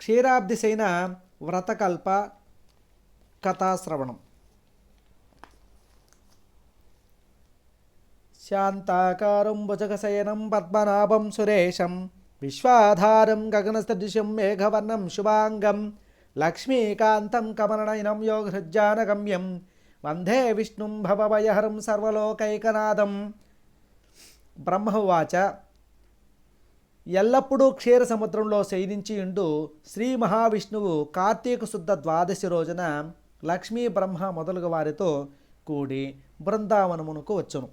క్షీరాబ్దిశైన వ్రతకల్ప కథాశ్రవణం. శాంతాకారం భుజగశయనం పద్మనాభం సురేశం విశ్వాధారం గగనసదృశం మేఘవర్ణం శుభాంగం లక్ష్మీకాంతం కమలనయనం యోగహృజ్జానగమ్యం వందే విష్ణుం భవభయహరం సర్వలోకైకనాథం. బ్రహ్మవాచ. ఎల్లప్పుడూ క్షీర సముద్రంలో శయనించి ఉండు శ్రీ మహావిష్ణువు కార్తీక శుద్ధ ద్వాదశి రోజున లక్ష్మీ బ్రహ్మ మొదలుగు వారితో కూడి బృందావనమునకు వచ్చును.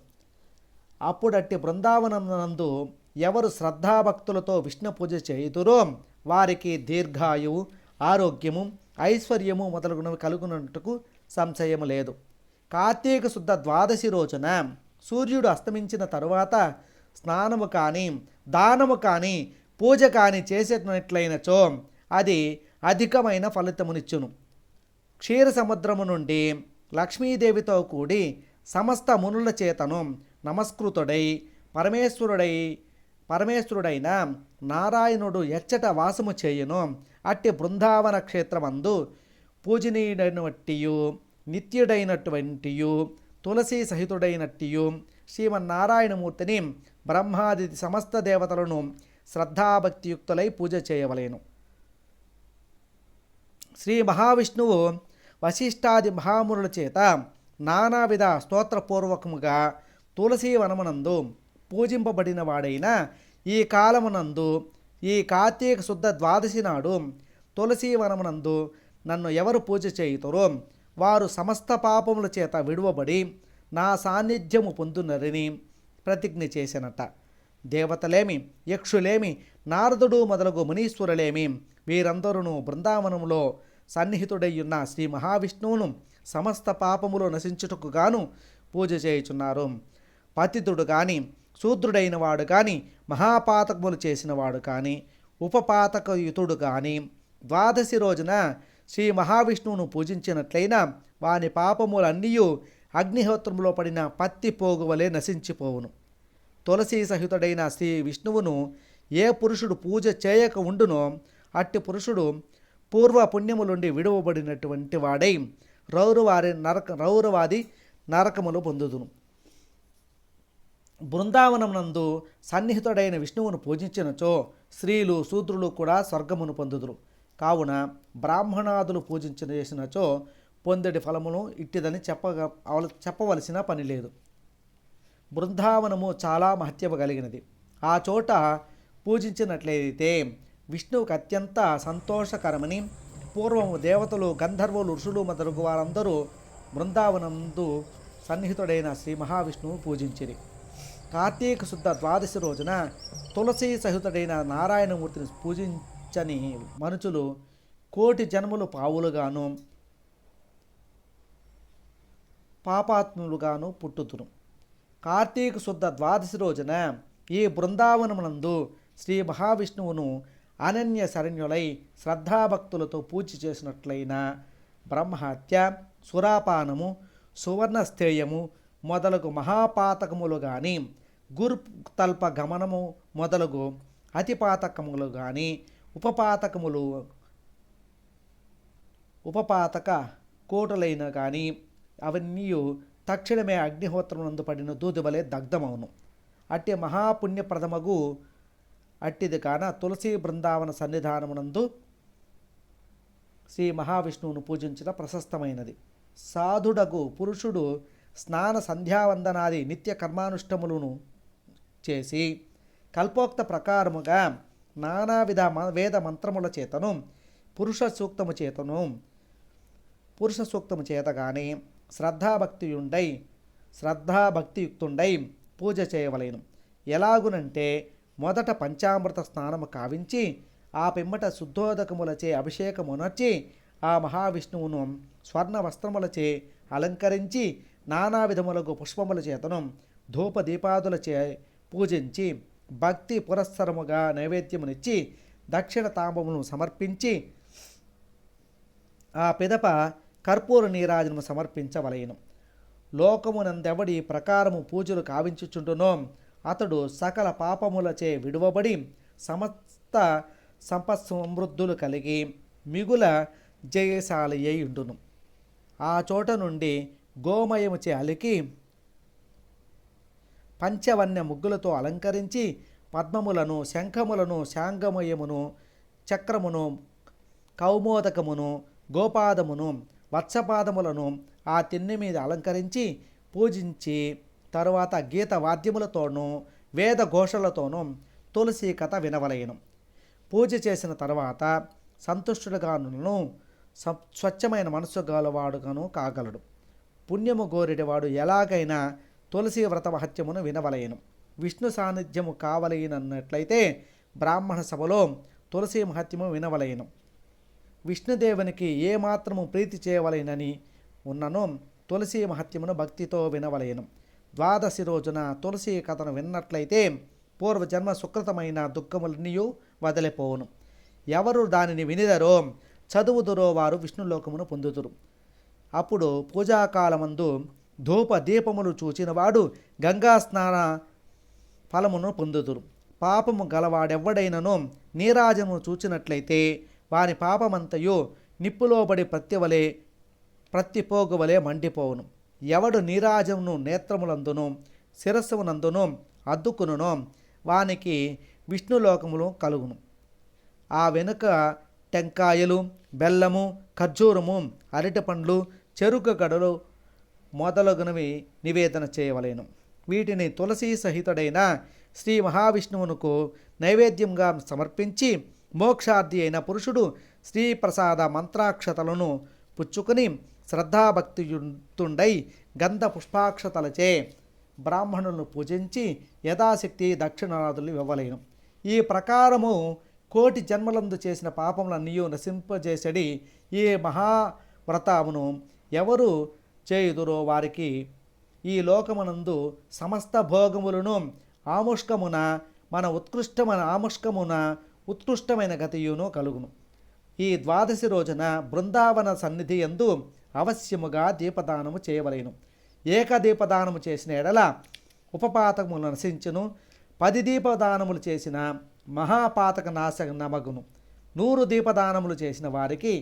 అప్పుడట్టి బృందావనమునందు ఎవరు శ్రద్ధాభక్తులతో విష్ణు పూజ చేయుదురో వారికి దీర్ఘాయువు, ఆరోగ్యము, ఐశ్వర్యము మొదలగునవి కలుగునట్టుకు సంశయము లేదు. కార్తీక శుద్ధ ద్వాదశి రోజున సూర్యుడు అస్తమించిన తరువాత స్నానము కానీ, దానము కానీ, పూజ కానీ చేసేటట్లయినచో అది అధికమైన ఫలితమునిచ్చును. క్షీర సముద్రము నుండి లక్ష్మీదేవితో కూడి సమస్త మునుల చేతను నమస్కృతుడై పరమేశ్వరుడైన నారాయణుడు ఎచ్చట వాసము చేయును. అట్టి బృందావన క్షేత్రమందు పూజనీయుడైనట్టియు నిత్యుడైనటువంటియు తులసీ సహితుడైనట్టియు శ్రీమన్నారాయణమూర్తిని బ్రహ్మాది సమస్త దేవతలను శ్రద్ధాభక్తియుక్తులై పూజ చేయవలేను. శ్రీ మహావిష్ణువు వశిష్ఠాది మహామునుల చేత నానావిధ స్తోత్రపూర్వకముగా తులసీ వనమునందు పూజింపబడిన వాడైన ఈ కాలమునందు ఈ కార్తీక శుద్ధ ద్వాదశి నాడు తులసీ వనమునందు నన్ను ఎవరు పూజ చేయుతారో వారు సమస్త పాపముల చేత విడువబడి నా సాన్నిధ్యము పొందునరని ప్రతిజ్ఞ చేసినట. దేవతలేమి, యక్షులేమి, నారదుడు మొదలగు మునీశ్వరులేమి వీరందరూ బృందావనములో సన్నిహితుడయ్యున్న శ్రీ మహావిష్ణువును సమస్త పాపములు నశించుటకు గాను పూజ చేయుచున్నారు. పతితుడు కానీ, శూద్రుడైన వాడు కానీ, మహాపాతకములు చేసినవాడు కానీ, ఉపపాతకయుతుడు కానీ ద్వాదశి రోజున శ్రీ మహావిష్ణువును పూజించినట్లయినా వాని పాపములన్నీ అగ్నిహోత్రములో పడిన పత్తి పోగువలే నశించిపోవును. తులసీ సహితుడైన శ్రీ విష్ణువును ఏ పురుషుడు పూజ చేయక ఉండునో అట్టి పురుషుడు పూర్వ పుణ్యములుండి విడువబడినటువంటి వాడై రౌరవాది నరకములు పొందుదును. బృందావనమునందు సన్నిహితుడైన విష్ణువును పూజించినచో స్త్రీలు శూద్రులు కూడా స్వర్గమును పొందుదురు. కావున బ్రాహ్మణాదులు పూజించిన చేసినచో పొందడి ఫలమును ఇట్టిదని చెప్పవలసిన పని లేదు. బృందావనము చాలా మహత్యము కలిగినది. ఆ చోట పూజించినట్లయితే విష్ణువుకి అత్యంత సంతోషకరమని పూర్వము దేవతలు, గంధర్వులు, ఋషులు మొదలగు వారందరూ బృందావనందు సన్నిహితుడైన శ్రీ మహావిష్ణువు పూజించిరి. కార్తీక శుద్ధ ద్వాదశి రోజున తులసీ సహితుడైన నారాయణమూర్తిని పూజించని మనుషులు కోటి జన్మలు పావులుగాను పాపాత్ములుగాను పుట్టుతురు. కార్తీక శుద్ధ ద్వాదశి రోజున ఈ బృందావనమునందు శ్రీ మహావిష్ణువును అనన్య శరణ్యులై శ్రద్ధాభక్తులతో పూజ చేసినట్లయిన బ్రహ్మహత్య, సురాపానము, సువర్ణస్థేయము మొదలగు మహాపాతకములు కానీ, గురుతల్ప గమనము మొదలగు అతిపాతకములు కానీ, ఉపపాతక కోటలైన కానీ అవన్నీ తక్షణమే అగ్నిహోత్రమునందు పడిన దూదివలే దగ్ధమవును. అట్టి మహాపుణ్యప్రదమగు అట్టిది కాన తులసీ బృందావన సన్నిధానమునందు శ్రీ మహావిష్ణువును పూజించడం ప్రశస్తమైనది. సాధుడగు పురుషుడు స్నాన సంధ్యావందనాది నిత్య కర్మానుష్టములను చేసి కల్పోక్త ప్రకారముగా నానావిధ వేద మంత్రముల చేతను పురుష సూక్తము చేత కానీ శ్రద్ధాభక్తియుక్తుండై పూజ చేయవలేను. ఎలాగునంటే మొదట పంచామృత స్నానము కావించి ఆ పిమ్మట శుద్ధోదకములచే అభిషేకమునర్చి ఆ మహావిష్ణువును స్వర్ణ వస్త్రములచే అలంకరించి నానా విధములకు పుష్పముల చేతను ధూపదీపాదులచే పూజించి భక్తి పురస్సరముగా నైవేద్యమునిచ్చి దక్షిణ తాంబమును సమర్పించి ఆ పిదప కర్పూర నీరాజనము సమర్పించవలెను. లోకమునందెవడి ప్రకారము పూజలు కావించుచుండునో అతడు సకల పాపములచే విడువబడి సమస్త సంపత్సమృద్ధులు కలిగి మిగుల జయశాలి అయి ఉండును. ఆ చోట నుండి గోమయముచే అలికి పంచవన్య ముగ్గులతో అలంకరించి పద్మములను, శంఖములను, శాంగమయమును, చక్రమును, కౌమోదకమును, గోపాదమును, వత్సపాదములను ఆ తిన్నె మీద అలంకరించి పూజించి తరువాత గీత వాద్యములతోనూ వేద ఘోషలతోనూ తులసి కథ వినవలయను. పూజ చేసిన తర్వాత సంతుష్టుడుగాను స్వచ్ఛమైన మనస్సు గలవాడుగాను కాగలడు. పుణ్యము గోరిడివాడు ఎలాగైనా తులసి వ్రత మహత్యమును వినవలయను. విష్ణు సాన్నిధ్యము కావలయనన్నట్లయితే బ్రాహ్మణ సభలో తులసి మహత్యము వినవలయను. విష్ణుదేవునికి ఏమాత్రము ప్రీతి చేయవలెనని ఉన్ననో తులసి మహత్యమును భక్తితో వినవలయను. ద్వాదశి రోజున తులసి కథను విన్నట్లయితే పూర్వజన్మ సుకృతమైన దుఃఖములన్నీ వదిలిపోవును. ఎవరు దానిని వినిదరో చదువుదురో వారు విష్ణులోకమును పొందుదురు. అప్పుడు పూజాకాలమందు ధూప దీపములు చూచినవాడు గంగా స్నాన ఫలమును పొందుదురు. పాపము గలవాడెవ్వడైనను నీరాజమును చూచినట్లయితే వారి పాపమంతయు నిప్పులోబడి ప్రత్తిపోగువలే మండిపోవును. ఎవడు నీరాజమును నేత్రములందును శిరస్సునందును అద్దుకునునో వానికి విష్ణులోకములు కలుగును. ఆ వెనుక టెంకాయలు, బెల్లము, ఖర్జూరము, అరటిపండ్లు, చెరుకు గడలు మొదలగునవి నివేదన చేయవలెను. వీటిని తులసి సహితుడైన శ్రీ మహావిష్ణువునకు నైవేద్యంగా సమర్పించి మోక్షార్థి అయిన పురుషుడు శ్రీప్రసాద మంత్రాక్షతలను పుచ్చుకొని శ్రద్ధాభక్తియుక్తుండై గంధ పుష్పాక్షతలచే బ్రాహ్మణులను పూజించి యథాశక్తి దక్షిణాదులు ఇవ్వలేను. ఈ ప్రకారము కోటి జన్మలందు చేసిన పాపములన్నీ నశింపజేసడి ఈ మహావ్రతమును ఎవరు చేయుదురో వారికి ఈ లోకమునందు సమస్త భోగములను ఉత్కృష్టమైన గతియును కలుగును. ఈ ద్వాదశి రోజున బృందావన సన్నిధి యందు అవశ్యముగా దీపదానము చేయవలెను. ఏకదీపదానము చేసిన ఎడల ఉపపాతకములు నశించును. 10 దీపదానములు చేసిన మహాపాతక నాశనమగును. 100 దీపదానములు చేసిన వారికి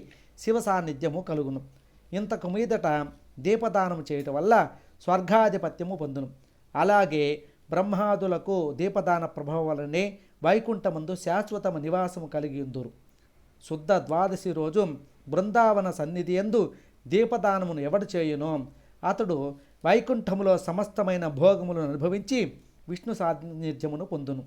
శివ సాన్నిధ్యము కలుగును. ఇంతకు మీదట దీపదానము చేయటం వల్ల స్వర్గాధిపత్యము పొందును. అలాగే బ్రహ్మాదులకు దీపదాన ప్రభావం వలనే వైకుంఠమందు శాశ్వతమ నివాసము కలిగి ఉందురు. శుద్ధ ద్వాదశి రోజు బృందావన సన్నిధి యందు దీపదానమును ఎవడు చేయునో అతడు వైకుంఠములో సమస్తమైన భోగములను అనుభవించి విష్ణు సాన్నిధ్యమును పొందును.